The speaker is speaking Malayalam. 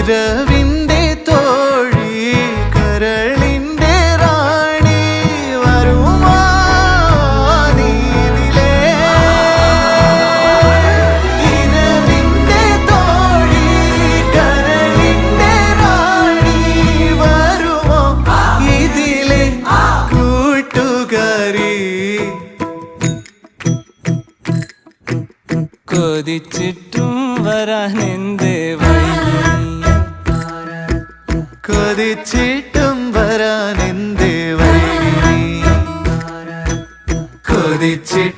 ഇരവിന്റെ തോഴി കരളിന്റെ റാണി വരുമോ നീതിലേ ഇരവിന്റെ തോഴി കരളിന്റെ റാണി വരുമോ ഇതിലെ കൂട്ടുകാരി കൊതിച്ചിട്ടും വരാനെന്തേ വൈകി കൊതിച്ചിട്ടും വരാനെന്തേ വൈകി കൊതിച്ചിട്ടും